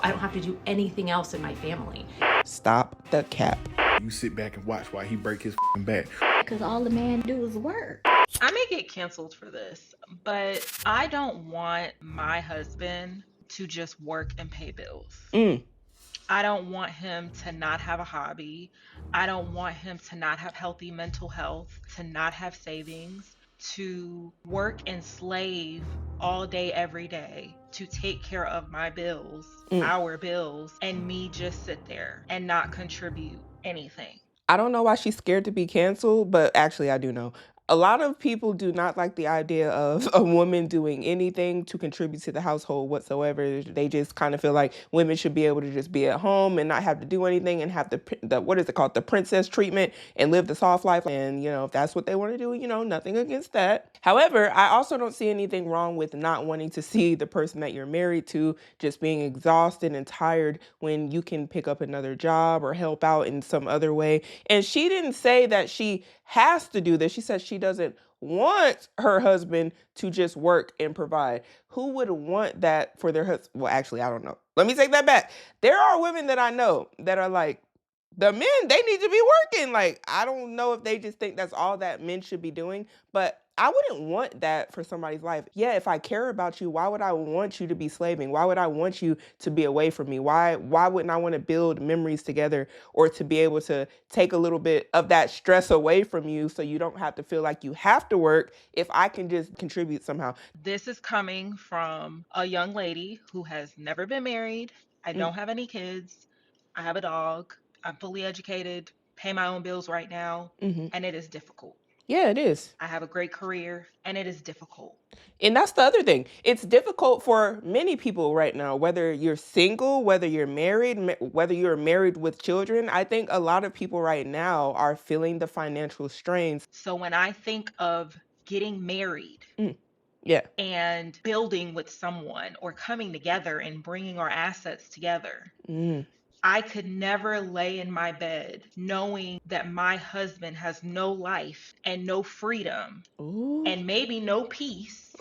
I don't have to do anything else in my family. Stop the cap. You sit back and watch while he break his back. Because all the man do is work. I may get canceled for this, but I don't want my husband to just work and pay bills. I don't want him to not have a hobby. I don't want him to not have healthy mental health, to not have savings, to work and slave all day, every day, to take care of my bills, our bills, and me just sit there and not contribute anything. I don't know why she's scared to be canceled, but actually I do know. A lot of people do not like the idea of a woman doing anything to contribute to the household whatsoever. They just kind of feel like women should be able to just be at home and not have to do anything and have the what is it called, the princess treatment, and live the soft life. And, if that's what they want to do, nothing against that. However, I also don't see anything wrong with not wanting to see the person that you're married to just being exhausted and tired when you can pick up another job or help out in some other way. And she didn't say that she has to do this. She said she doesn't want her husband to just work and provide. Who would want that for their husband? Well, actually, I don't know. Let me take that back. There are women that I know that are like, the men, they need to be working. Like, I don't know if they just think that's all that men should be doing, but I wouldn't want that for somebody's life. Yeah, if I care about you, why would I want you to be slaving? Why would I want you to be away from me? Why wouldn't I want to build memories together, or to be able to take a little bit of that stress away from you so you don't have to feel like you have to work if I can just contribute somehow? This is coming from a young lady who has never been married. I don't have any kids. I have a dog. I'm fully educated, pay my own bills right now, and it is difficult. Yeah, it is. I have a great career, and it is difficult. And that's the other thing. It's difficult for many people right now, whether you're single, whether you're married, whether you're married with children. I think a lot of people right now are feeling the financial strains. So when I think of getting married, Yeah. and building with someone, or coming together and bringing our assets together, I could never lay in my bed knowing that my husband has no life and no freedom and maybe no peace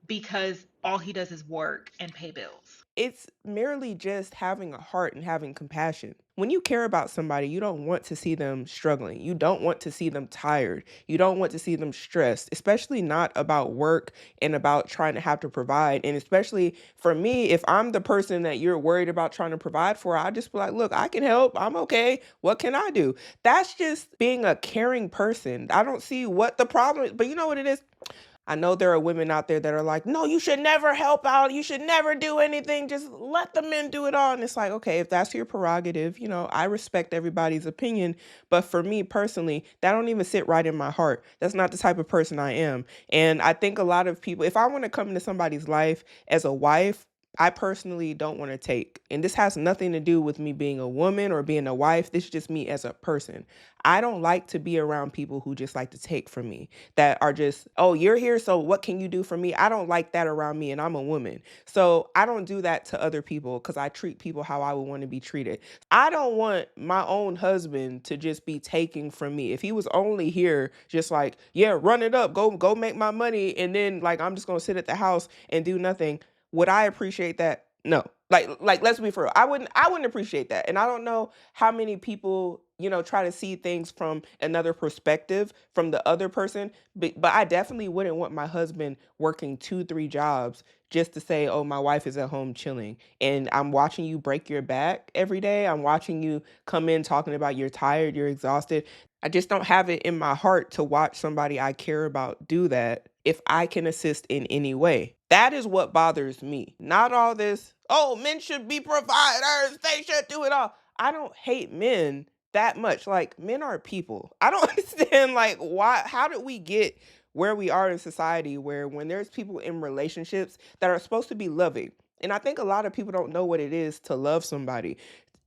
because all he does is work and pay bills. It's merely just having a heart and having compassion. When you care about somebody, you don't want to see them struggling. You don't want to see them tired. You don't want to see them stressed, especially not about work and about trying to have to provide. And especially for me, if I'm the person that you're worried about trying to provide for, I just be like, look, I can help. I'm okay. What can I do? That's just being a caring person. I don't see what the problem is, but you know what it is? I know there are women out there that are like, no, you should never help out. You should never do anything. Just let the men do it all. And it's like, okay, if that's your prerogative, I respect everybody's opinion. But for me personally, that don't even sit right in my heart. That's not the type of person I am. And I think a lot of people, if I want to come into somebody's life as a wife, I personally don't want to take. And this has nothing to do with me being a woman or being a wife. This is just me as a person. I don't like to be around people who just like to take from me, that are just, oh, you're here, so what can you do for me? I don't like that around me, and I'm a woman. So I don't do that to other people because I treat people how I would want to be treated. I don't want my own husband to just be taking from me. If he was only here just like, yeah, run it up, go make my money, and then like I'm just going to sit at the house and do nothing, would I appreciate that? No. Like let's be for real. I wouldn't appreciate that. And I don't know how many people, try to see things from another perspective from the other person, but I definitely wouldn't want my husband working 2-3 jobs just to say, oh, my wife is at home chilling. And I'm watching you break your back every day. I'm watching you come in talking about you're tired, you're exhausted. I just don't have it in my heart to watch somebody I care about do that if I can assist in any way. That is what bothers me. Not all this, oh, men should be providers, they should do it all. I don't hate men that much. Like, men are people. I don't understand, like, how did we get where we are in society where when there's people in relationships that are supposed to be loving, and I think a lot of people don't know what it is to love somebody.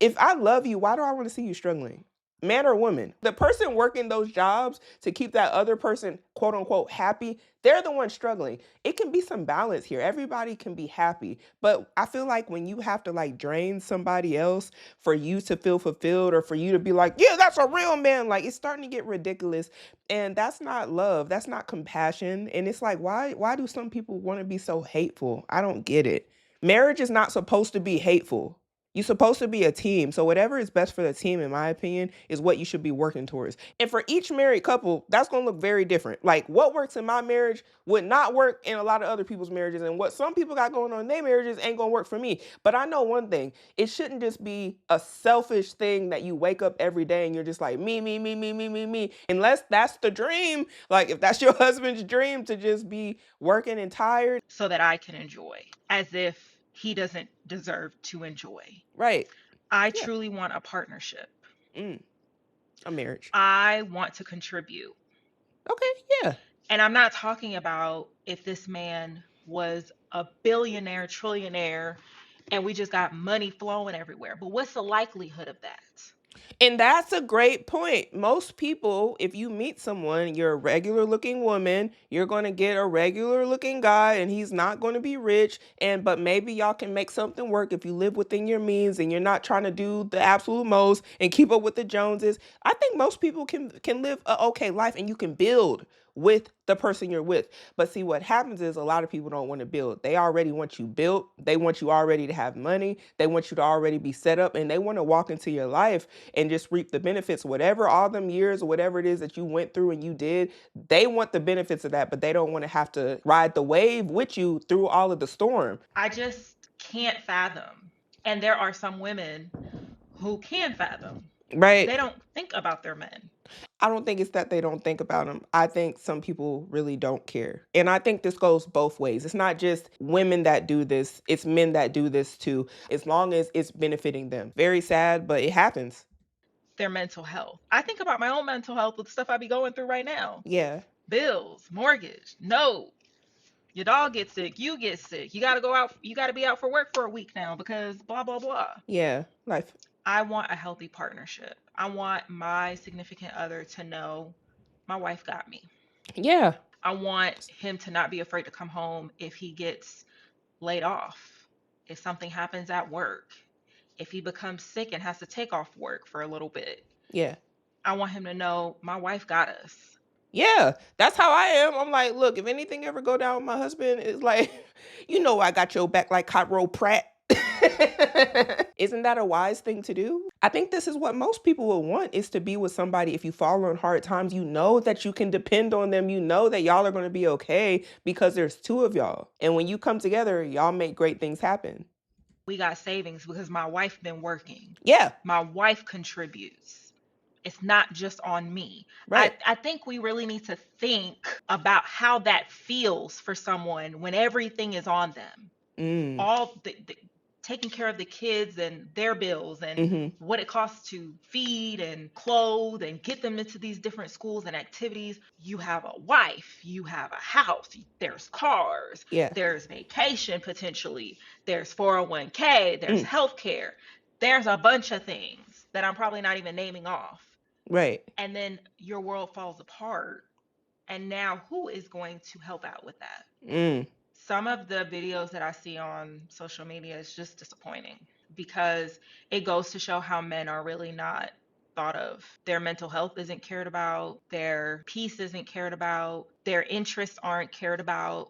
If I love you, why do I want to see you struggling? Man or woman, the person working those jobs to keep that other person, quote unquote, happy, they're the ones struggling. It can be some balance here. Everybody can be happy. But I feel like when you have to like drain somebody else for you to feel fulfilled, or for you to be like, yeah, that's a real man, like it's starting to get ridiculous. And that's not love. That's not compassion. And it's like, why do some people want to be so hateful? I don't get it. Marriage is not supposed to be hateful. You're supposed to be a team. So whatever is best for the team, in my opinion, is what you should be working towards. And for each married couple, that's going to look very different. Like what works in my marriage would not work in a lot of other people's marriages. And what some people got going on in their marriages ain't going to work for me. But I know one thing. It shouldn't just be a selfish thing that you wake up every day and you're just like, me, me, me, me, me, me, me. Unless that's the dream. Like if that's your husband's dream to just be working and tired. So that I can enjoy, as if he doesn't deserve to enjoy. Right. I Yeah. truly want a partnership. A marriage. I want to contribute. Okay, yeah. And I'm not talking about if this man was a billionaire, trillionaire, and we just got money flowing everywhere. But what's the likelihood of that? And that's a great point. Most people, if you meet someone, you're a regular looking woman, you're going to get a regular looking guy and he's not going to be rich. But maybe y'all can make something work if you live within your means and you're not trying to do the absolute most and keep up with the Joneses. I think most people can live a okay life and you can build with the person you're with. But see, what happens is a lot of people don't want to build. They already want you built. They want you already to have money. They want you to already be set up and they want to walk into your life and just reap the benefits, whatever, all them years or whatever it is that you went through and you did. They want the benefits of that, but they don't want to have to ride the wave with you through all of the storm. I just can't fathom. And there are some women who can fathom. Right. They don't think about their men. I don't think it's that they don't think about them. I think some people really don't care. And I think this goes both ways. It's not just women that do this. It's men that do this too, as long as it's benefiting them. Very sad, but it happens. Their mental health. I think about my own mental health with the stuff I be going through right now. Yeah. Bills, mortgage, no. Your dog gets sick, you get sick. You got to go out, you got to be out for work for a week now because blah, blah, blah. Yeah, life. I want a healthy partnership. I want my significant other to know my wife got me. Yeah. I want him to not be afraid to come home if he gets laid off, if something happens at work, if he becomes sick and has to take off work for a little bit. Yeah. I want him to know my wife got us. Yeah, that's how I am. I'm like, look, if anything ever go down with my husband, it's like, I got your back like Cairo Pratt. Isn't that a wise thing to do? I think this is what most people will want, is to be with somebody. If you fall on hard times, you know that you can depend on them. You know that y'all are going to be okay because there's two of y'all. And when you come together, y'all make great things happen. We got savings because my wife been working. Yeah. My wife contributes. It's not just on me. Right. I think we really need to think about how that feels for someone when everything is on them. All the taking care of the kids and their bills and what it costs to feed and clothe and get them into these different schools and activities. You have a wife, you have a house, there's cars, there's vacation potentially, there's 401k, there's healthcare. There's a bunch of things that I'm probably not even naming off. Right. And then your world falls apart. And now who is going to help out with that? Some of the videos that I see on social media is just disappointing because it goes to show how men are really not thought of. Their mental health isn't cared about. Their peace isn't cared about. Their interests aren't cared about.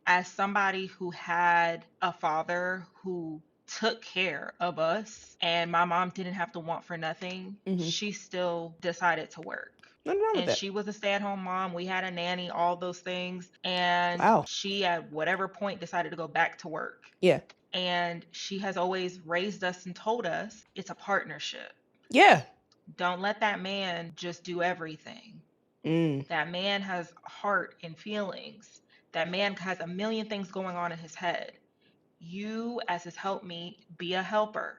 As somebody who had a father who took care of us and my mom didn't have to want for nothing, she still decided to work. Nothing wrong with And that. she was a stay-at-home mom. We had a nanny, all those things. And she, at whatever point, decided to go back to work. Yeah. And she has always raised us and told us it's a partnership. Yeah. Don't let that man just do everything. That man has heart and feelings. That man has a million things going on in his head. You, as his helpmeet, be a helper.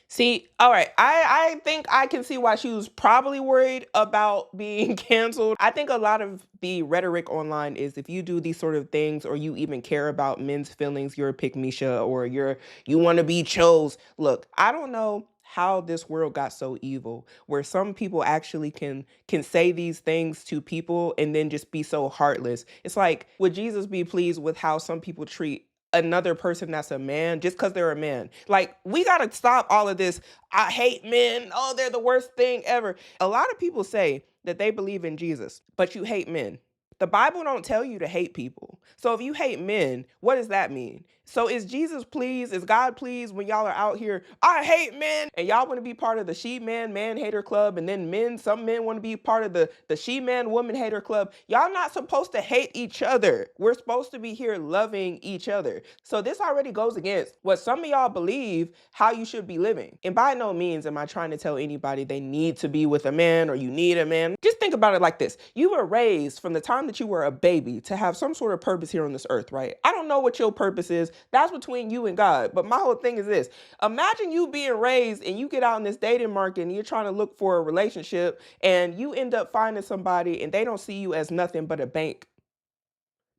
See, all right, I think I can see why she was probably worried about being canceled. I think a lot of the rhetoric online is if you do these sort of things or you even care about men's feelings, you're a pick-me-sha or you want to be chose. Look, I don't know how this world got so evil where some people actually can say these things to people and then just be so heartless. It's like, would Jesus be pleased with how some people treat another person that's a man just because they're a man? Like, we got to stop all of this. I hate men. Oh, they're the worst thing ever. A lot of people say that they believe in Jesus, but you hate men. The Bible don't tell you to hate people. So if you hate men, what does that mean? So is Jesus pleased? Is God pleased when y'all are out here, I hate men, and y'all want to be part of the she-man, man-hater club, and then some men want to be part of the she-man, woman-hater club? Y'all not supposed to hate each other. We're supposed to be here loving each other. So this already goes against what some of y'all believe how you should be living. And by no means am I trying to tell anybody they need to be with a man or you need a man. Just think about it like this. You were raised from the time that you were a baby to have some sort of purpose here on this earth, right? I don't know what your purpose is. That's between you and God. But my whole thing is this. Imagine you being raised and you get out in this dating market and you're trying to look for a relationship and you end up finding somebody and they don't see you as nothing but a bank.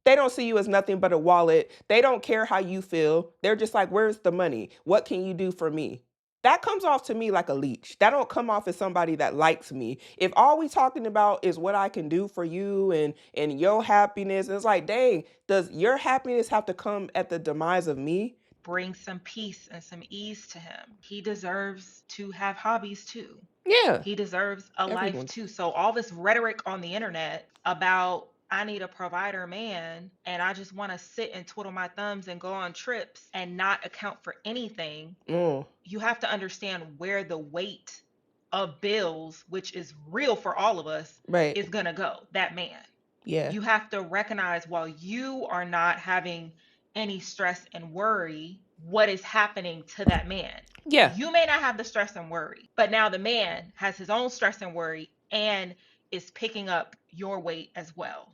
They don't see you as nothing but a wallet. They don't care how you feel. They're just like, where's the money? What can you do for me? That comes off to me like a leech. That don't come off as somebody that likes me. If all we talking about is what I can do for you and your happiness, it's like, dang, does your happiness have to come at the demise of me? Bring some peace and some ease to him. He deserves to have hobbies too. Yeah. He deserves a life Everyone. too. So all this rhetoric on the internet about I need a provider man and I just want to sit and twiddle my thumbs and go on trips and not account for anything. You have to understand where the weight of bills, which is real for all of us, Right. is going to go. That man. Yeah. You have to recognize while you are not having any stress and worry, what is happening to that man. Yeah. You may not have the stress and worry, but now the man has his own stress and worry and is picking up your weight as well.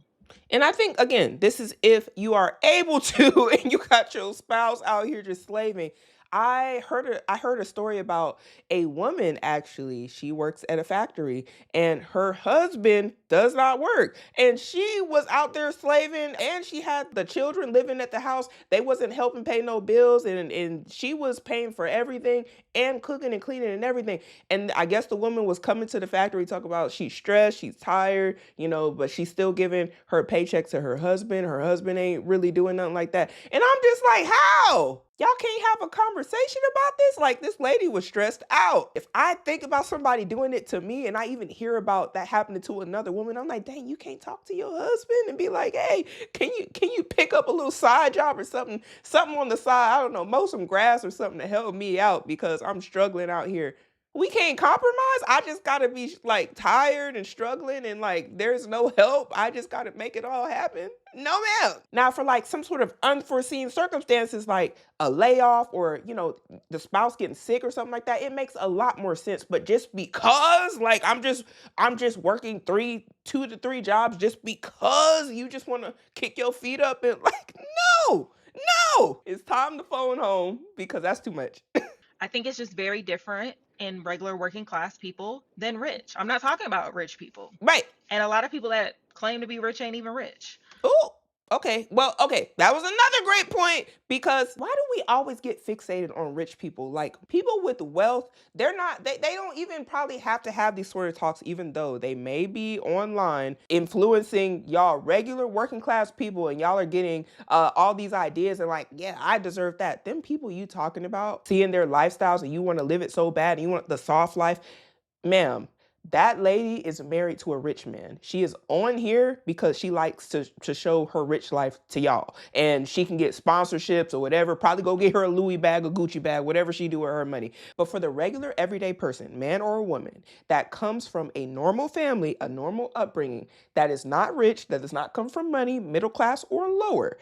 And I think, again, this is if you are able to and you got your spouse out here just slaving. I heard a story about a woman, actually. She works at a factory and her husband does not work. And she was out there slaving and she had the children living at the house. They wasn't helping pay no bills and she was paying for everything and cooking and cleaning and everything. And I guess the woman was coming to the factory talk about she's stressed, she's tired, but she's still giving her paycheck to her husband. Her husband ain't really doing nothing like that. And I'm just like, how? Y'all can't have a conversation about this? Like, this lady was stressed out. If I think about somebody doing it to me and I even hear about that happening to another woman, I'm like, dang, you can't talk to your husband and be like, hey, can you pick up a little side job or something on the side? I don't know, mow some grass or something to help me out because I'm struggling out here. We can't compromise. I just gotta be like tired and struggling and like there's no help. I just gotta make it all happen. No, ma'am. Now for like some sort of unforeseen circumstances like a layoff or, the spouse getting sick or something like that, it makes a lot more sense. But just because like I'm just working 2 to 3 jobs just because you just want to kick your feet up and like, no, it's time to phone home because that's too much. I think it's just very different in regular working class people than rich. I'm not talking about rich people. Right. And a lot of people that claim to be rich ain't even rich. Oh, okay. Well, okay. That was another great point because why do we always get fixated on rich people? Like people with wealth, they don't even probably have to have these sort of talks, even though they may be online influencing y'all regular working class people and y'all are getting all these ideas and like, yeah, I deserve that. Them people you talking about, seeing their lifestyles and you want to live it so bad and you want the soft life, ma'am. That lady is married to a rich man. She is on here because she likes to show her rich life to y'all. And she can get sponsorships or whatever, probably go get her a Louis bag, a Gucci bag, whatever she do with her money. But for the regular everyday person, man or a woman, that comes from a normal family, a normal upbringing, that is not rich, that does not come from money, middle class or lower,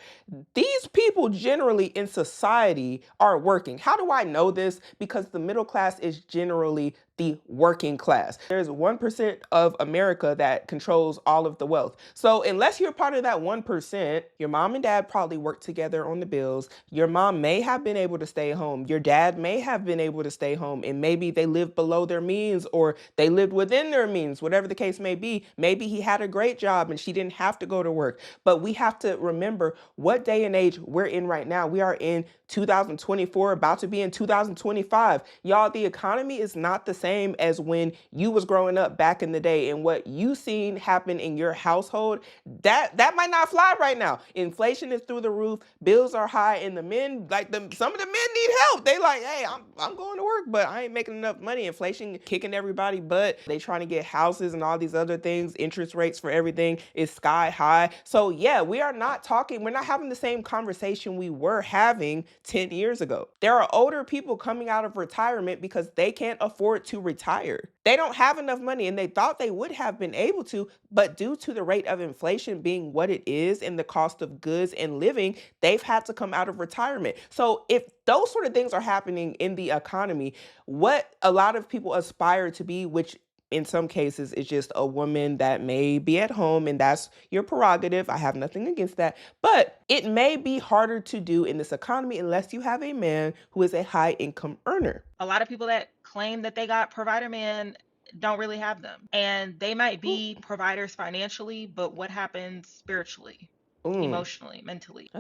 these people generally in society are working. How do I know this? Because the middle class is generally the working class. There's 1% of America that controls all of the wealth. So unless you're part of that 1%, your mom and dad probably work together on the bills. Your mom may have been able to stay home. Your dad may have been able to stay home and maybe they lived below their means or they lived within their means, whatever the case may be. Maybe he had a great job and she didn't have to go to work. But we have to remember what day and age we're in right now. We are in 2024, about to be in 2025. Y'all, the economy is not the same as when you was growing growing up back in the day and what you seen happen in your household, that might not fly right now. Inflation is through the roof, bills are high, and the men, some of the men need help. They like, hey, I'm going to work, but I ain't making enough money. Inflation kicking everybody butt. They trying to get houses and all these other things. Interest rates for everything is sky high. So yeah, we're not having the same conversation we were having 10 years ago. There are older people coming out of retirement because they can't afford to retire. They don't have enough money, and they thought they would have been able to, but due to the rate of inflation being what it is and the cost of goods and living, they've had to come out of retirement. So if those sort of things are happening in the economy, what a lot of people aspire to be, which in some cases is just a woman that may be at home, and that's your prerogative. I have nothing against that. But it may be harder to do in this economy unless you have a man who is a high income earner. A lot of people that claim that they got provider men don't really have them. And they might be providers financially, but what happens spiritually, emotionally, mentally?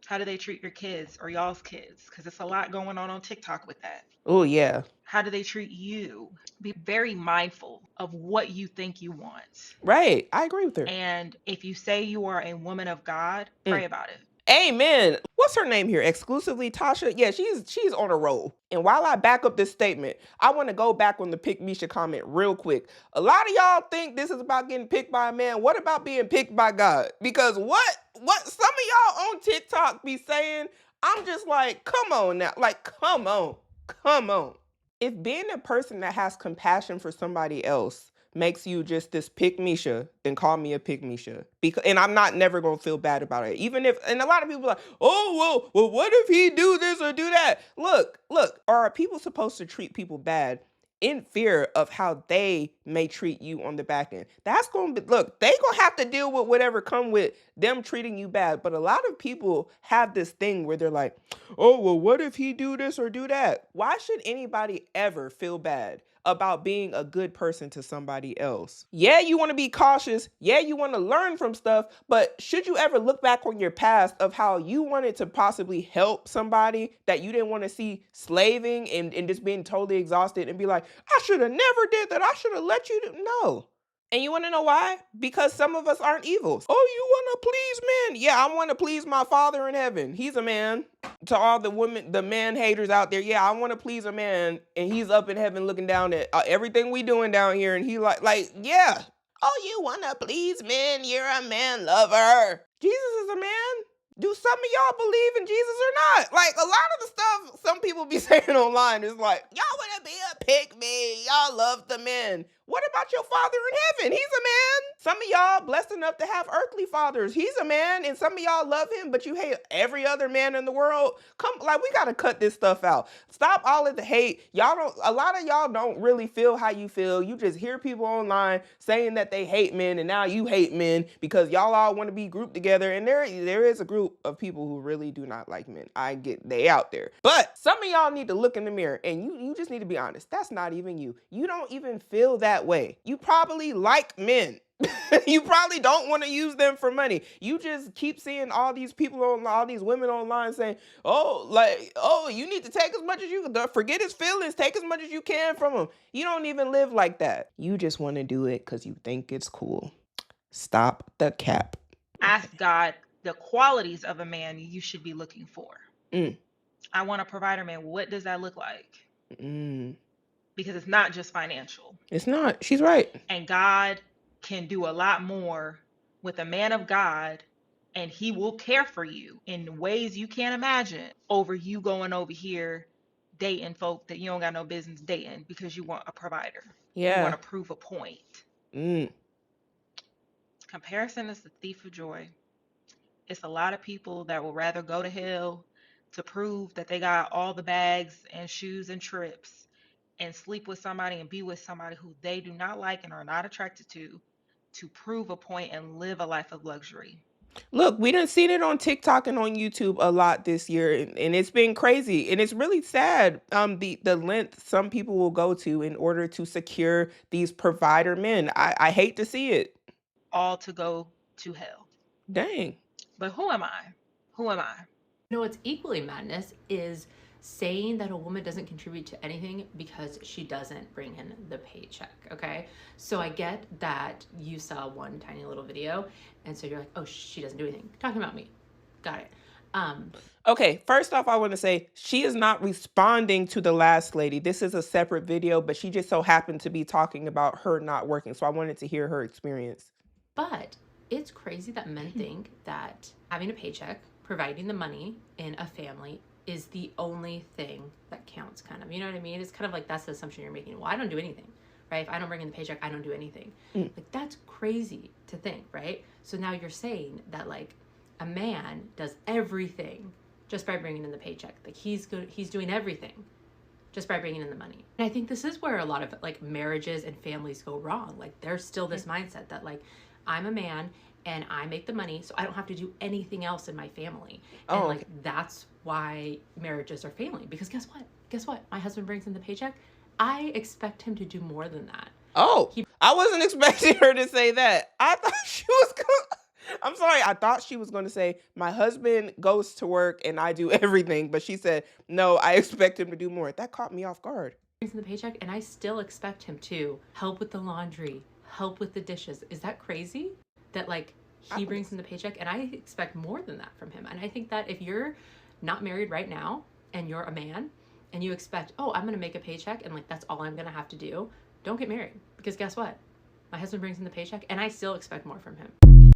How do they treat your kids or y'all's kids? Because it's a lot going on TikTok with that. Oh, yeah. How do they treat you? Be very mindful of what you think you want. Right. I agree with her. And if you say you are a woman of God, pray about it. Amen. What's her name here? Exclusively Tasha? Yeah, she's on a roll. And while I back up this statement, I want to go back on the pick Misha comment real quick. A lot of y'all think this is about getting picked by a man. What about being picked by God? Because what some of y'all on TikTok be saying, I'm just like, come on now. Like, come on. If being a person that has compassion for somebody else makes you just this pick Misha, then call me a pick Misha. And I'm not never gonna feel bad about it. Even if, and a lot of people are like, oh, well, what if he do this or do that? Look, are people supposed to treat people bad in fear of how they may treat you on the back end? That's gonna be, look, they gonna have to deal with whatever come with them treating you bad. But a lot of people have this thing where they're like, oh, well, what if he do this or do that? Why should anybody ever feel bad about being a good person to somebody else? Yeah, you want to be cautious. Yeah, you want to learn from stuff. But should you ever look back on your past of how you wanted to possibly help somebody that you didn't want to see slaving and just being totally exhausted and be like, I should have never did that. I should have let you do. No. And you want to know why? Because some of us aren't evil. Oh, you want to please men? Yeah, I want to please my Father in heaven. He's a man. To all the women, the man haters out there, yeah, I want to please a man, and he's up in heaven looking down at everything we doing down here, and he like, yeah. Oh, you want to please men? You're a man lover. Jesus is a man. Do some of y'all believe in Jesus or not? Like, a lot of the stuff some people be saying online is like, y'all want to be a pick me. Y'all love the men. What about your Father in heaven? He's a man. Some of y'all blessed enough to have earthly fathers. He's a man, and some of y'all love him, but you hate every other man in the world. We got to cut this stuff out. Stop all of the hate. A lot of y'all don't really feel how you feel. You just hear people online saying that they hate men, and now you hate men because y'all all want to be grouped together. And there is a group of people who really do not like men. I get they out there. But some of y'all need to look in the mirror, and you just need to be honest. That's not even you. You don't even feel that way. You probably like men. You probably don't want to use them for money. You just keep seeing all these people all these women online saying, you need to take as much as you can. Forget his feelings. Take as much as you can from him. You don't even live like that. You just want to do it because you think it's cool. Stop the cap. Ask God the qualities of a man you should be looking for. I want a provider man. What does that look like? Because it's not just financial. It's not. She's right. And God can do a lot more with a man of God, and he will care for you in ways you can't imagine over you going over here dating folk that you don't got no business dating because you want a provider. Yeah. You want to prove a point. Comparison is the thief of joy. It's a lot of people that will rather go to hell to prove that they got all the bags and shoes and trips and sleep with somebody and be with somebody who they do not like and are not attracted to prove a point and live a life of luxury. Look, we done seen it on TikTok and on YouTube a lot this year, and it's been crazy, and it's really sad. The length some people will go to in order to secure these provider men. I hate to see it. All to go to hell. Dang. But who am I? What's equally madness is saying that a woman doesn't contribute to anything because she doesn't bring in the paycheck, okay? So I get that you saw one tiny little video, and so you're like, oh, she doesn't do anything. Talking about me. Got it. Okay, first off, I want to say she is not responding to the last lady. This is a separate video, but she just so happened to be talking about her not working. So I wanted to hear her experience. But it's crazy that men think that having a paycheck, providing the money in a family is the only thing that counts, kind of. You know what I mean? It's kind of like that's the assumption you're making. Well, I don't do anything, right? If I don't bring in the paycheck, I don't do anything. Like, that's crazy to think, right? So now you're saying that, like, a man does everything just by bringing in the paycheck. Like, he's doing everything just by bringing in the money. And I think this is where a lot of, like, marriages and families go wrong. Like, there's still this mindset that, like, I'm a man and I make the money, so I don't have to do anything else in my family. And like, that's why marriages are failing. Because guess what? My husband brings in the paycheck. I expect him to do more than that. Oh, I wasn't expecting her to say that. I thought she was I'm sorry. I thought she was going to say, my husband goes to work and I do everything. But she said, no, I expect him to do more. That caught me off guard. Brings in the paycheck, and I still expect him to help with the laundry, help with the dishes. Is that crazy? That, like, he brings in the paycheck, and I expect more than that from him. And I think that if you're not married right now and you're a man and you expect, oh, I'm going to make a paycheck and, like, that's all I'm going to have to do, don't get married. Because guess what? My husband brings in the paycheck and I still expect more from him.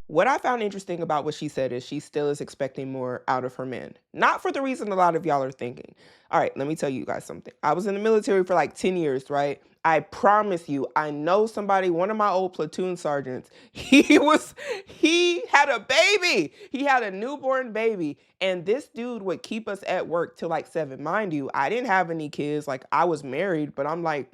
What I found interesting about what she said is she still is expecting more out of her men. Not for the reason a lot of y'all are thinking. All right, let me tell you guys something. I was in the military for like 10 years, right? I promise you, I know somebody, one of my old platoon sergeants, he had a baby. He had a newborn baby. And this dude would keep us at work till like 7. Mind you, I didn't have any kids. Like, I was married, but I'm like,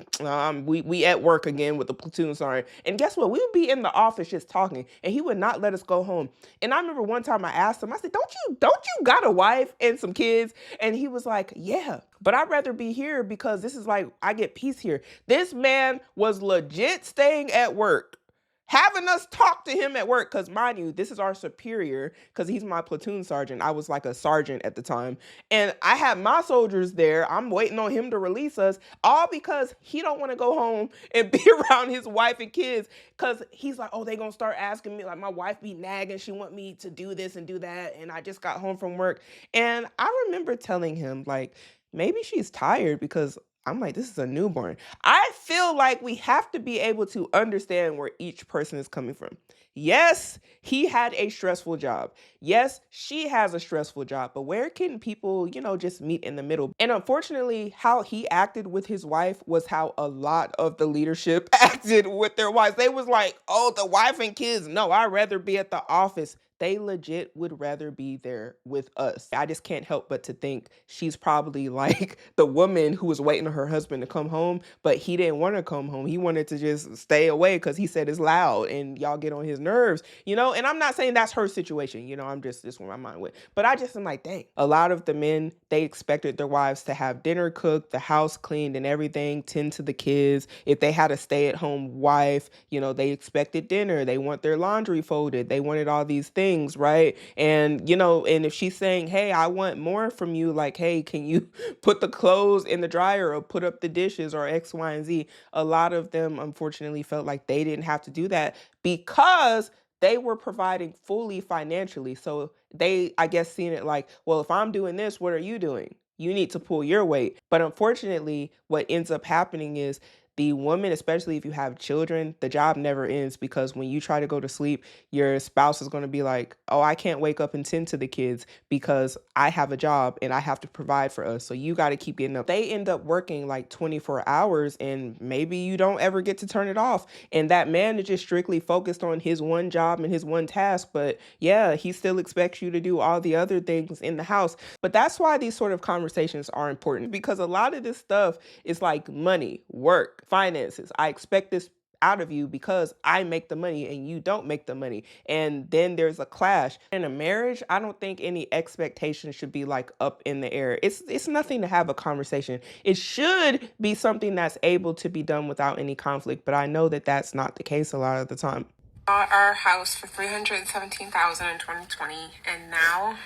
we at work again with the platoon sergeant. And guess what? We would be in the office just talking, and he would not let us go home. And I remember one time I asked him, I said, don't you got a wife and some kids? And he was like, yeah, but I'd rather be here because this is like, I get peace here. This man was legit staying at work, having us talk to him at work. Because mind you, this is our superior, because he's my platoon sergeant. I was like a sergeant at the time. And I had my soldiers there. I'm waiting on him to release us, all because he don't want to go home and be around his wife and kids. Because he's like, oh, they going to start asking me, like, my wife be nagging. She want me to do this and do that. And I just got home from work. And I remember telling him, like, maybe she's tired, because I'm like, this is a newborn. I feel like we have to be able to understand where each person is coming from. Yes, he had a stressful job. Yes, she has a stressful job. But where can people, just meet in the middle? And unfortunately, how he acted with his wife was how a lot of the leadership acted with their wives. They was like, oh, the wife and kids. No, I'd rather be at the office. They legit would rather be there with us. I just can't help but to think she's probably like the woman who was waiting on her husband to come home, but he didn't want to come home. He wanted to just stay away because he said it's loud and y'all get on his nerves, And I'm not saying that's her situation, I'm just this where my mind went. But I just am like, dang, a lot of the men, they expected their wives to have dinner cooked, the house cleaned and everything, tend to the kids. If they had a stay-at-home wife, they expected dinner. They want their laundry folded. They wanted all these things. Right. And, and if she's saying, hey, I want more from you, like, hey, can you put the clothes in the dryer or put up the dishes or X, Y, and Z? A lot of them, unfortunately, felt like they didn't have to do that because they were providing fully financially. So they, I guess, seen it like, well, if I'm doing this, what are you doing? You need to pull your weight. But unfortunately, what ends up happening is the woman, especially if you have children, the job never ends, because when you try to go to sleep, your spouse is going to be like, oh, I can't wake up and tend to the kids because I have a job and I have to provide for us. So you got to keep getting up. They end up working like 24 hours and maybe you don't ever get to turn it off. And that man is just strictly focused on his one job and his one task. But yeah, he still expects you to do all the other things in the house. But that's why these sort of conversations are important, because a lot of this stuff is like money, work, finances. I expect this out of you because I make the money and you don't make the money. And then there's a clash. In a marriage, I don't think any expectation should be like up in the air. It's nothing to have a conversation. It should be something that's able to be done without any conflict, but I know that that's not the case a lot of the time. Bought our house for $317,000 in 2020, and now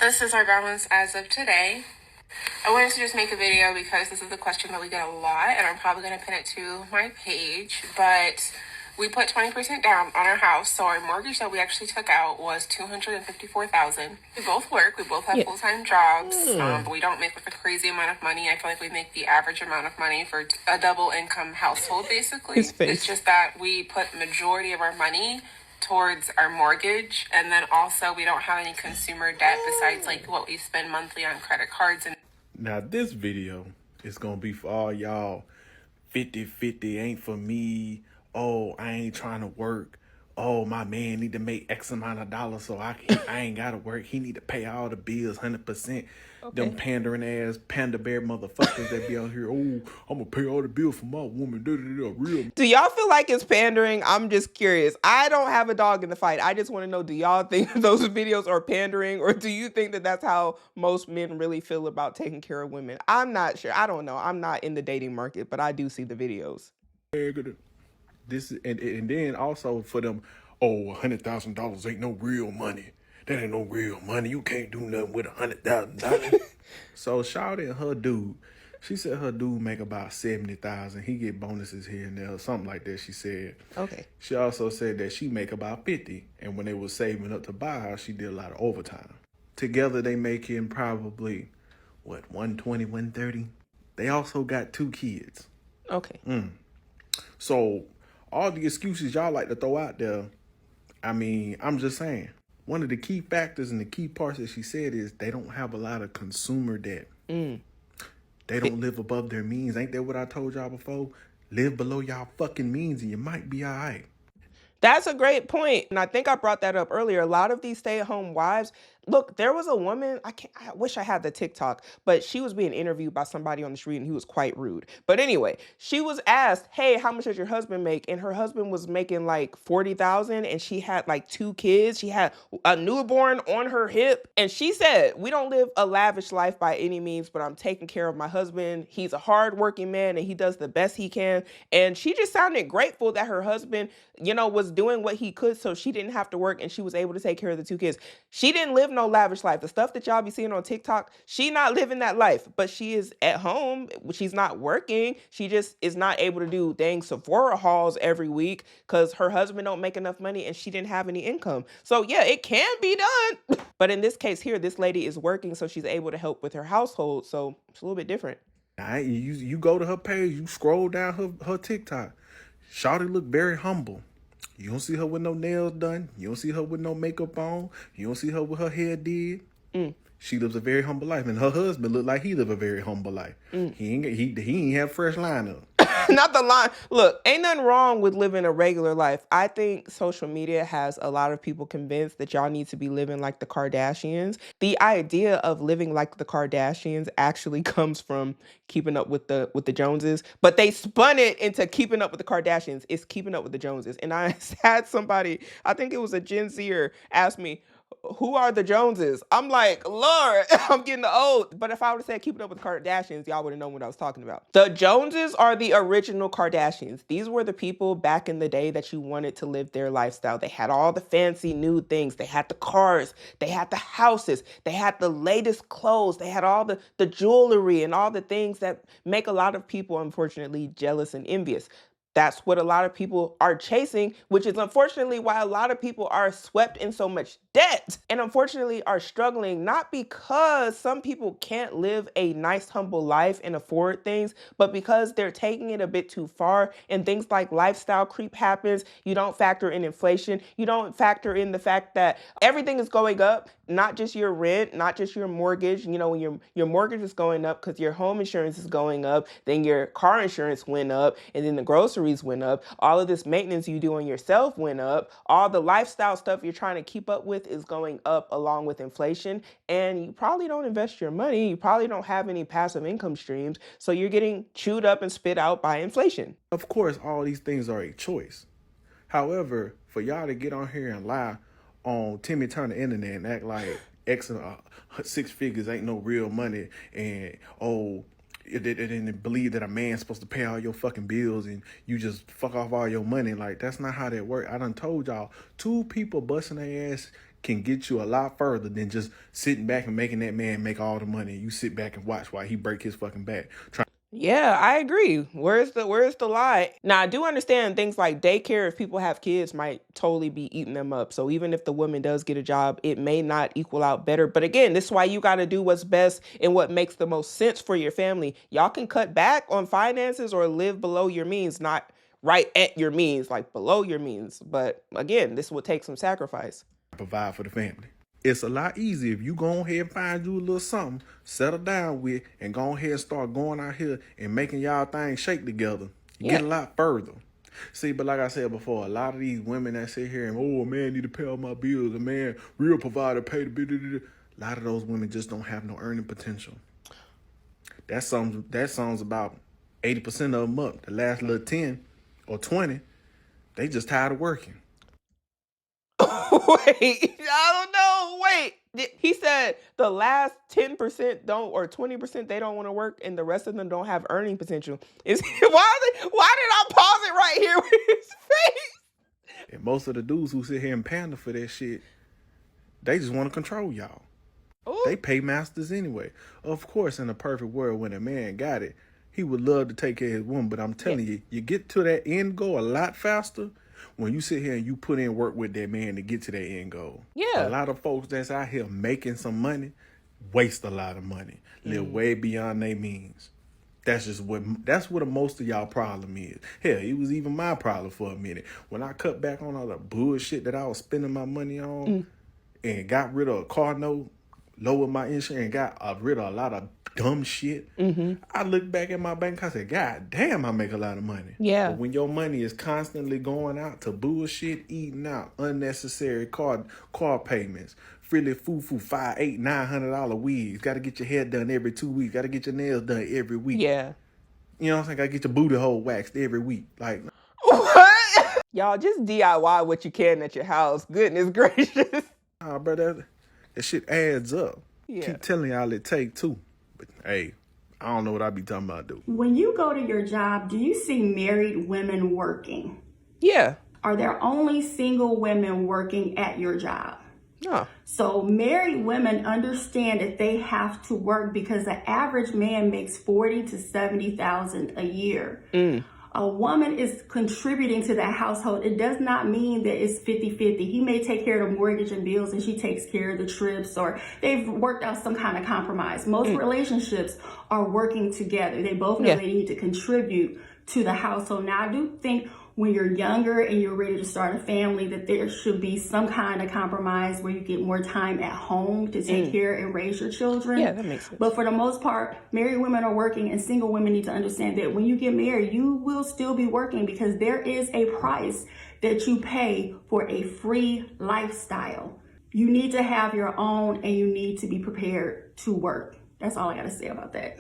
this is our balance as of today. I wanted to just make a video because this is a question that we get a lot, and I'm probably going to pin it to my page. But we put 20% down on our house, so our mortgage that we actually took out was $254,000. We both work. We both have full-time jobs, but we don't make like a crazy amount of money. I feel like we make the average amount of money for a double-income household, basically. It's just that we put majority of our money towards our mortgage, and then also we don't have any consumer debt besides like what we spend monthly on credit cards. And Now this video is gonna be for all y'all 50-50 ain't for me. Oh, I ain't trying to work. Oh, my man need to make X amount of dollars so I ain't gotta work. He need to pay all the bills 100%. Okay. Them pandering ass panda bear motherfuckers that be out here. Oh, I'm gonna pay all the bills for my woman. Real. Do y'all feel like it's pandering? I'm just curious. I don't have a dog in the fight. I just want to know, do y'all think those videos are pandering, or do you think that that's how most men really feel about taking care of women? I'm not sure. I don't know. I'm not in the dating market, but I do see the videos. This and then also for them, oh, $100,000 ain't no real money. That ain't no real money. You can't do nothing with $100,000. So Shawty and her dude, she said her dude make about $70,000. He get bonuses here and there, or something like that. She said. Okay. She also said that she make about 50, and when they was saving up to buy a house, she did a lot of overtime. Together they making probably 120, 130. They also got 2 kids. Okay. So all the excuses y'all like to throw out there, I mean, I'm just saying, one of the key factors and the key parts that she said is they don't have a lot of consumer debt. They don't live above their means. Ain't that what I told y'all before? Live below y'all fucking means and you might be all right. That's a great point. And I think I brought that up earlier. A lot of these stay-at-home wives, look, there was a woman, I wish I had the TikTok, but she was being interviewed by somebody on the street and he was quite rude. But anyway, she was asked, hey, how much does your husband make? And her husband was making like $40,000 and she had like 2 kids. She had a newborn on her hip. And she said, we don't live a lavish life by any means, but I'm taking care of my husband. He's a hardworking man and he does the best he can. And she just sounded grateful that her husband, was doing what he could so she didn't have to work and she was able to take care of the 2 kids. She didn't live no lavish life. The stuff that y'all be seeing on TikTok, she not living that life, but she is at home. She's not working. She just is not able to do dang Sephora hauls every week because her husband don't make enough money and she didn't have any income. So yeah, it can be done. But in this case here, this lady is working, so she's able to help with her household. So it's a little bit different. You go to her page, you scroll down her TikTok. Shawty look very humble. You don't see her with no nails done. You don't see her with no makeup on. You don't see her with her hair did. She lives a very humble life, and her husband look like he live a very humble life. He ain't have fresh lineup. Not the line. Look, ain't nothing wrong with living a regular life. I think social media has a lot of people convinced that y'all need to be living like the Kardashians. The idea of living like the Kardashians actually comes from keeping up with the Joneses, but they spun it into keeping up with the Kardashians. It's keeping up with the Joneses. And I had somebody, I think it was a Gen Zer, ask me, who are the Joneses? I'm like, Lord, I'm getting old. But if I would have said keeping up with the Kardashians, y'all would have known what I was talking about. The Joneses are the original Kardashians. These were the people back in the day that you wanted to live their lifestyle. They had all the fancy new things. They had the cars. They had the houses. They had the latest clothes. They had all the jewelry and all the things that make a lot of people, unfortunately, jealous and envious. That's what a lot of people are chasing, which is unfortunately why a lot of people are swept in so much debt and unfortunately are struggling, not because some people can't live a nice, humble life and afford things, but because they're taking it a bit too far and things like lifestyle creep happens. You don't factor in inflation. You don't factor in the fact that everything is going up, not just your rent, not just your mortgage. When your mortgage is going up because your home insurance is going up, then your car insurance went up, and then the groceries went up. All of this maintenance you do on yourself went up. All the lifestyle stuff you're trying to keep up with is going up along with inflation. And you probably don't invest your money. You probably don't have any passive income streams. So you're getting chewed up and spit out by inflation. Of course, all these things are a choice. However, for y'all to get on here and lie on Timmy Turner internet and act like X 6 figures ain't no real money and and believe that a man's supposed to pay all your fucking bills and you just fuck off all your money. Like, that's not how that works. I done told y'all, 2 people busting their ass can get you a lot further than just sitting back and making that man make all the money. You sit back and watch while he break his fucking back. Yeah, I agree. Where's the lie? Now, I do understand things like daycare, if people have kids, might totally be eating them up. So even if the woman does get a job, it may not equal out better. But again, this is why you got to do what's best and what makes the most sense for your family. Y'all can cut back on finances or live below your means, not right at your means, like below your means. But again, this would take some sacrifice. Provide for the family. It's a lot easier if you go ahead and find you a little something, settle down with, and go ahead and start going out here and making y'all things shake together. You get a lot further. See, but like I said before, a lot of these women that sit here and, oh, a man need to pay all my bills, a man, real provider, pay the bill. A lot of those women just don't have no earning potential. That sums about 80% of them up. The last little 10 or 20, they just tired of working. Wait, I don't know. Wait, he said the last 10% don't, or 20% they don't want to work, and the rest of them don't have earning potential. Why did I pause it right here with his face? And most of the dudes who sit here and pander for that shit, they just want to control y'all. Ooh. They pay masters anyway. Of course, in a perfect world, when a man got it, he would love to take care of his woman. But I'm telling you, you get to that end goal a lot faster when you sit here and you put in work with that man to get to that end goal. Yeah. A lot of folks that's out here making some money waste a lot of money, live way beyond their means. That's what most of y'all problem is. Hell, it was even my problem for a minute. When I cut back on all the bullshit that I was spending my money on and got rid of a car note, lowered my insurance, and got rid of a lot of dumb shit. I look back at my bank, I said, God damn, I make a lot of money. Yeah. But when your money is constantly going out to bullshit, eating out, unnecessary car payments, frilly foo-foo, $500, $800, $900 wigs, got to get your hair done every 2 weeks, got to get your nails done every week. Yeah. You know what I'm saying? Got to get your booty hole waxed every week. Like, what? Y'all just DIY what you can at your house. Goodness gracious. Brother, that shit adds up. Yeah. Keep telling y'all it take two. But hey, I don't know what I be talking about, dude. When you go to your job, do you see married women working? Yeah. Are there only single women working at your job? No. So married women understand that they have to work because the average man makes $40,000 to $70,000 a year. A woman is contributing to that household. It does not mean that it's 50-50. He may take care of the mortgage and bills and she takes care of the trips, or they've worked out some kind of compromise. Most relationships are working together. They both know they need to contribute to the household. Now, I do think when you're younger and you're ready to start a family, that there should be some kind of compromise where you get more time at home to take care and raise your children. Yeah, that makes sense. But for the most part, married women are working, and single women need to understand that when you get married, you will still be working, because there is a price that you pay for a free lifestyle. You need to have your own, and you need to be prepared to work. That's all I got to say about that.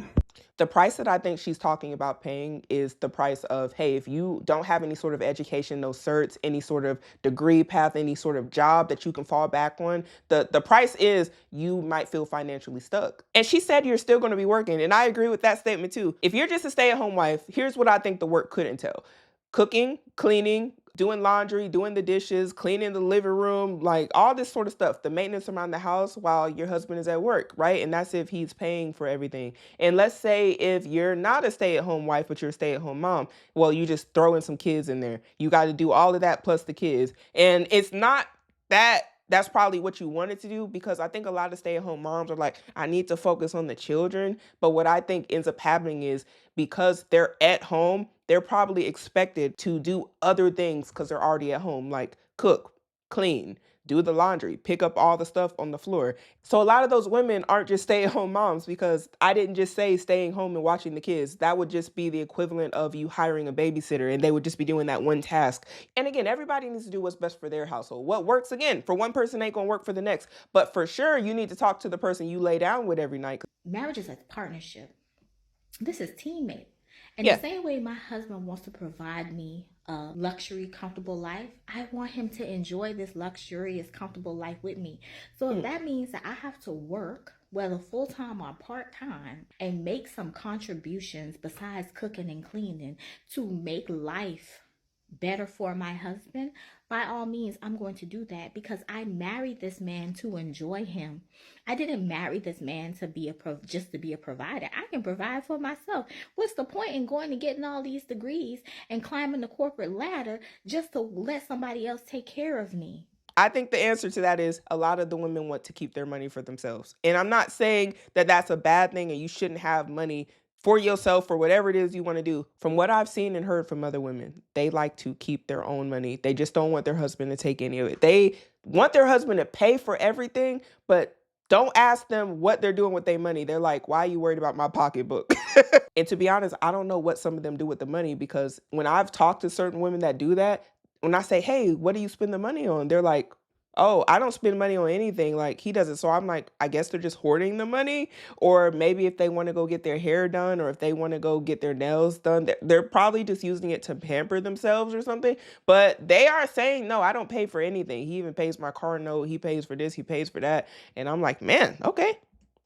The price that I think she's talking about paying is the price of, hey, if you don't have any sort of education, no certs, any sort of degree path, any sort of job that you can fall back on, the price is you might feel financially stuck. And she said you're still going to be working. And I agree with that statement too. If you're just a stay-at-home wife, here's what I think the work could entail. Cooking, cleaning, doing laundry, doing the dishes, cleaning the living room, like all this sort of stuff, the maintenance around the house while your husband is at work, right? And that's if he's paying for everything. And let's say if you're not a stay-at-home wife, but you're a stay-at-home mom, well, you just throw in some kids in there. You got to do all of that plus the kids. And it's not that that's probably what you wanted to do, because I think a lot of stay-at-home moms are like, I need to focus on the children. But what I think ends up happening is, because they're at home, they're probably expected to do other things because they're already at home, like cook, clean, do the laundry, pick up all the stuff on the floor. So a lot of those women aren't just stay-at-home moms, because I didn't just say staying home and watching the kids. That would just be the equivalent of you hiring a babysitter, and they would just be doing that one task. And again, everybody needs to do what's best for their household. What works, again, for one person ain't gonna work for the next. But for sure, you need to talk to the person you lay down with every night. Marriage is a partnership. This is teammate. And the same way my husband wants to provide me a luxury, comfortable life, I want him to enjoy this luxurious, comfortable life with me. So if that means that I have to work, whether full-time or part-time, and make some contributions besides cooking and cleaning to make life better for my husband, by all means, I'm going to do that because I married this man to enjoy him. I didn't marry this man to be just to be a provider. I can provide for myself. What's the point in going and getting all these degrees and climbing the corporate ladder just to let somebody else take care of me? I think the answer to that is a lot of the women want to keep their money for themselves. And I'm not saying that that's a bad thing and you shouldn't have money for yourself or whatever it is you want to do. From what I've seen and heard from other women, they like to keep their own money. They just don't want their husband to take any of it. They want their husband to pay for everything, but don't ask them what they're doing with their money. They're like, why are you worried about my pocketbook? And to be honest, I don't know what some of them do with the money, because when I've talked to certain women that do that, when I say, hey, what do you spend the money on? They're like, oh, I don't spend money on anything. Like, he doesn't. So I'm like, I guess they're just hoarding the money. Or maybe if they want to go get their hair done, or if they want to go get their nails done, they're probably just using it to pamper themselves or something. But they are saying, no, I don't pay for anything. He even pays my car note. He pays for this. He pays for that. And I'm like, man, okay.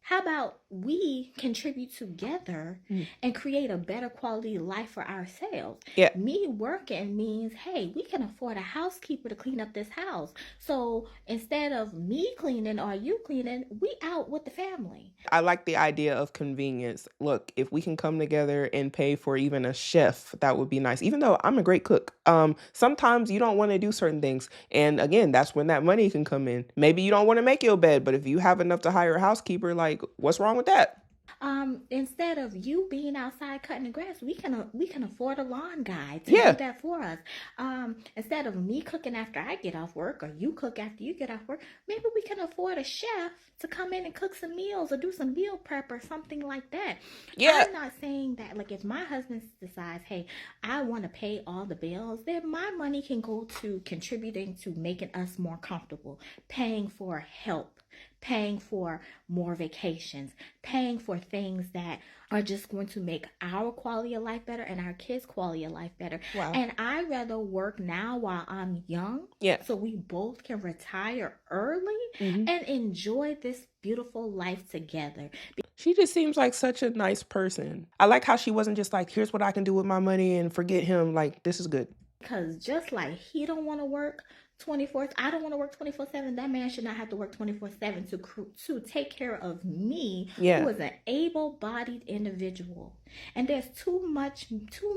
How about we contribute together and create a better quality life for ourselves? Yeah. Me working means, hey, we can afford a housekeeper to clean up this house. So instead of me cleaning or you cleaning, we out with the family. I like the idea of convenience. Look, if we can come together and pay for even a chef, that would be nice. Even though I'm a great cook, sometimes you don't want to do certain things. And again, that's when that money can come in. Maybe you don't want to make your bed, but if you have enough to hire a housekeeper, like, what's wrong with that? Instead of you being outside cutting the grass, we can afford a lawn guy to Yeah. do that for us. Instead of me cooking after I get off work, or you cook after you get off work, maybe we can afford a chef to come in and cook some meals or do some meal prep or something like that. Yeah. I'm not saying that, like, if my husband decides, hey, I want to pay all the bills, then my money can go to contributing to making us more comfortable, paying for help, paying for more vacations, paying for things that are just going to make our quality of life better and our kids' quality of life better. Wow. And I'd rather work now while I'm young, so we both can retire early and enjoy this beautiful life together. She just seems like such a nice person. I like how she wasn't just like, here's what I can do with my money and forget him. Like, this is good. Because just like he don't want to work 24, I don't want to work 24/7. That man should not have to work 24/7 to take care of me, who is an able-bodied individual. And there's too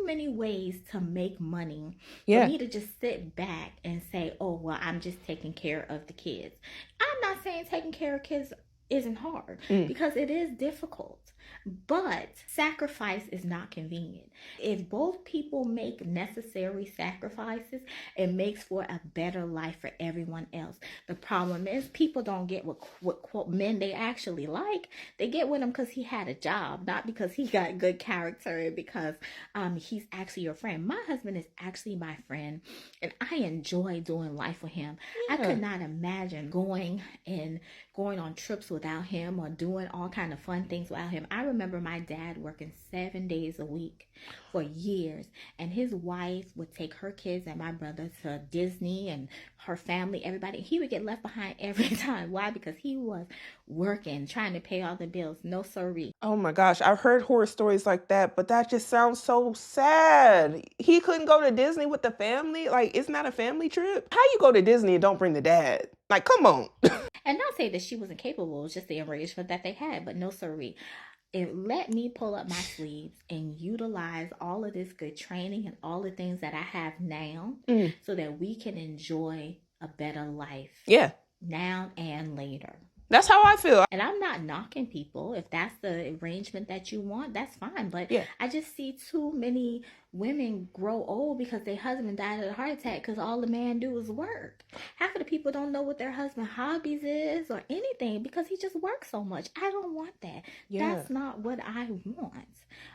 many ways to make money for me to just sit back and say, oh, well, I'm just taking care of the kids. I'm not saying taking care of kids isn't hard, because it is difficult, but sacrifice is not convenient. If both people make necessary sacrifices, it makes for a better life for everyone else. The problem is people don't get what men they actually like. They get with him because he had a job, not because he got good character and because he's actually your friend. My husband is actually my friend, and I enjoy doing life with him. I could not imagine going on trips without him or doing all kind of fun things without him. I remember my dad working 7 days a week for years, and his wife would take her kids and my brother to Disney and her family, everybody. He would get left behind every time. Why? Because he was working, trying to pay all the bills. No siree. Oh my gosh, I've heard horror stories like that, but that just sounds so sad. He couldn't go to Disney with the family? Like, isn't that a family trip? How you go to Disney and don't bring the dad? Like, come on. And not say that she wasn't capable, it was just the arrangement that they had, but no siree. Let me pull up my sleeves and utilize all of this good training and all the things that I have now so that we can enjoy a better life. Yeah. Now and later. That's how I feel. And I'm not knocking people. If that's the arrangement that you want, that's fine. But I just see too many women grow old because their husband died of a heart attack because all the man do is work. Half of the people don't know what their husband's hobbies is or anything because he just works so much. I don't want that. That's not what I want.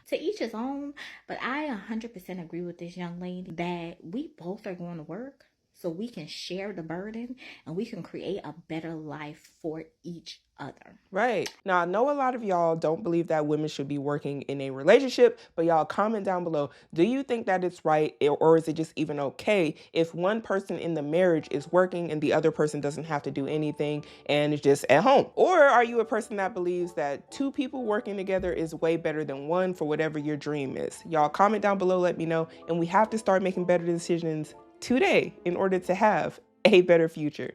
To each his own. But I 100% agree with this young lady that we both are going to work. so we can share the burden and we can create a better life for each other. Right. Now, I know a lot of y'all don't believe that women should be working in a relationship, but y'all comment down below. Do you think that it's right, or is it just even okay if one person in the marriage is working and the other person doesn't have to do anything and is just at home? Or are you a person that believes that two people working together is way better than one for whatever your dream is? Y'all comment down below, let me know. And we have to start making better decisions today in order to have a better future.